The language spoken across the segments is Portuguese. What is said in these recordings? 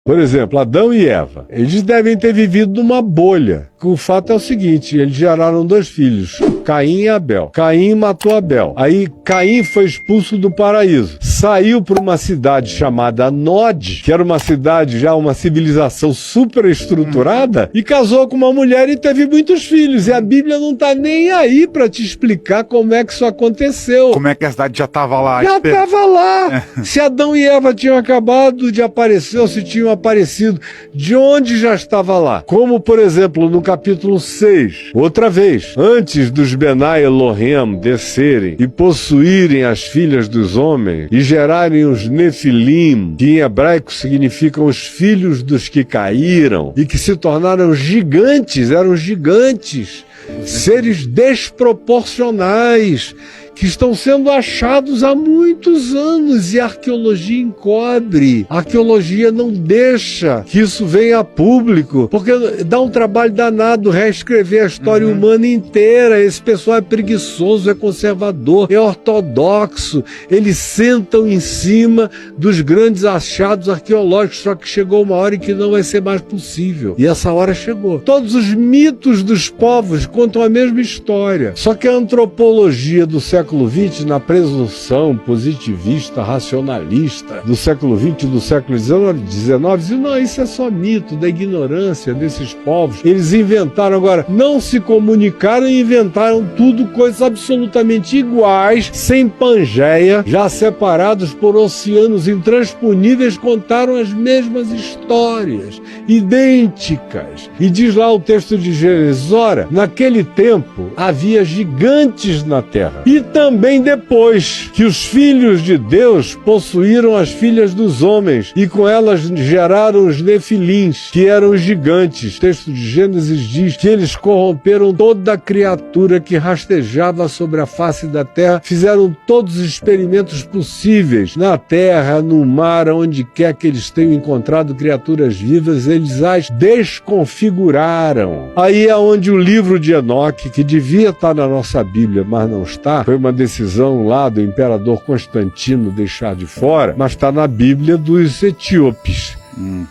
Por exemplo, Adão e Eva, eles devem ter vivido numa bolha. O fato é o seguinte, eles geraram 2 filhos, Caim e Abel. Caim matou Abel. Aí Caim foi expulso do paraíso. Saiu para uma cidade chamada Nod, que era uma cidade já, uma civilização super estruturada, e casou com uma mulher e teve muitos filhos. E a Bíblia não está nem aí para te explicar como é que isso aconteceu. Como é que a cidade já estava lá? Já estava lá. Se Adão e Eva tinham acabado de aparecer, ou se tinham aparecido, de onde já estava lá? Como, por exemplo, no capítulo 6, outra vez, antes dos Benai Elohim descerem e possuírem as filhas dos homens e gerarem os Nefilim, que em hebraico significam os filhos dos que caíram e que se tornaram gigantes, eram gigantes, seres desproporcionais, que estão sendo achados há muitos anos e a arqueologia encobre. A arqueologia não deixa que isso venha a público, porque dá um trabalho danado reescrever a história humana inteira. Esse pessoal é preguiçoso, é conservador, é ortodoxo. Eles sentam em cima dos grandes achados arqueológicos, só que chegou uma hora em que não vai ser mais possível. E essa hora chegou. Todos os mitos dos povos contam a mesma história, só que a antropologia do século XX, na presunção positivista, racionalista do século XX e do século XIX, dizem, não, isso é só mito da ignorância desses povos. Eles inventaram, agora, não se comunicaram e inventaram tudo, coisas absolutamente iguais, sem Pangeia, já separados por oceanos intransponíveis, contaram as mesmas histórias, idênticas. E diz lá o texto de Gênesis, ora, naquele tempo havia gigantes na terra. E também depois que os filhos de Deus possuíram as filhas dos homens e com elas geraram os nefilins, que eram os gigantes. O texto de Gênesis diz que eles corromperam toda a criatura que rastejava sobre a face da terra, fizeram todos os experimentos possíveis na terra, no mar, onde quer que eles tenham encontrado criaturas vivas, eles as desconfiguraram. Aí é onde o livro de Enoque, que devia estar na nossa Bíblia, mas não está, foi uma decisão lá do imperador Constantino deixar de fora, mas está na Bíblia dos etíopes.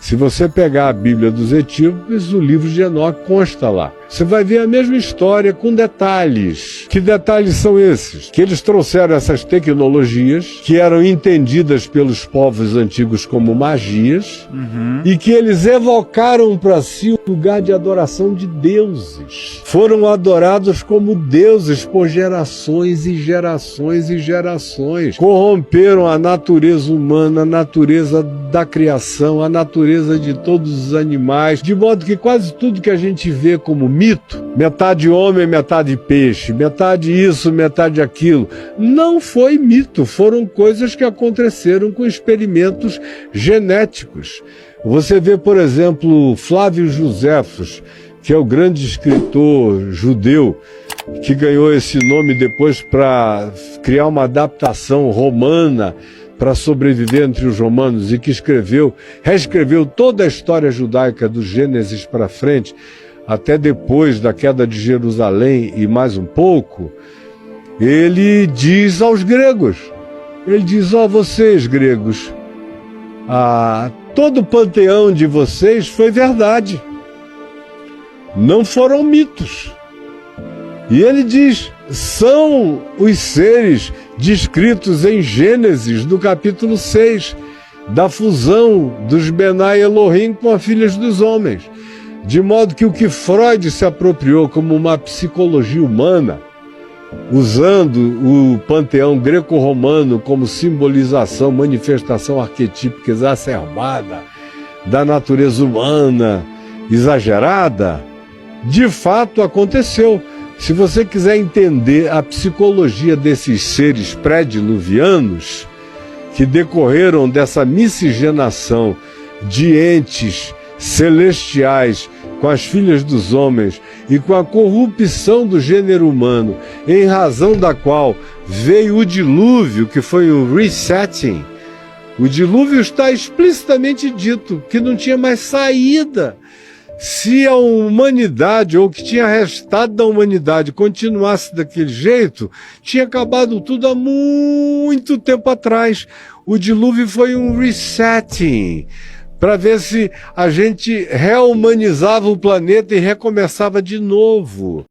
Se você pegar a Bíblia dos etíopes, o livro de Enoque consta lá. Você vai ver a mesma história com detalhes. Que detalhes são esses? Que eles trouxeram essas tecnologias que eram entendidas pelos povos antigos como magias e que eles evocaram para si o lugar de adoração de deuses. Foram adorados como deuses por gerações e gerações e gerações. Corromperam a natureza humana, a natureza da criação, a natureza de todos os animais, de modo que quase tudo que a gente vê como mito, metade homem, metade peixe, metade isso, metade aquilo, não foi mito, foram coisas que aconteceram com experimentos genéticos. Você vê, por exemplo, Flávio Josefos, que é o grande escritor judeu, que ganhou esse nome depois para criar uma adaptação romana para sobreviver entre os romanos e que reescreveu toda a história judaica do Gênesis para frente, até depois da queda de Jerusalém e mais um pouco. Ele diz aos gregos, ele diz, vocês gregos, todo o panteão de vocês foi verdade, não foram mitos. E ele diz, são os seres descritos em Gênesis, no capítulo 6, da fusão dos Benai Elohim com as filhas dos homens. De modo que o que Freud se apropriou como uma psicologia humana, usando o panteão greco-romano como simbolização, manifestação arquetípica exacerbada da natureza humana exagerada, de fato aconteceu. Se você quiser entender a psicologia desses seres pré-diluvianos, que decorreram dessa miscigenação de entes celestiais com as filhas dos homens e com a corrupção do gênero humano, em razão da qual veio o dilúvio, que foi o resetting. O dilúvio está explicitamente dito, que não tinha mais saída. Se a humanidade, ou o que tinha restado da humanidade, continuasse daquele jeito, tinha acabado tudo há muito tempo atrás. O dilúvio foi um resetting, para ver se a gente rehumanizava o planeta e recomeçava de novo.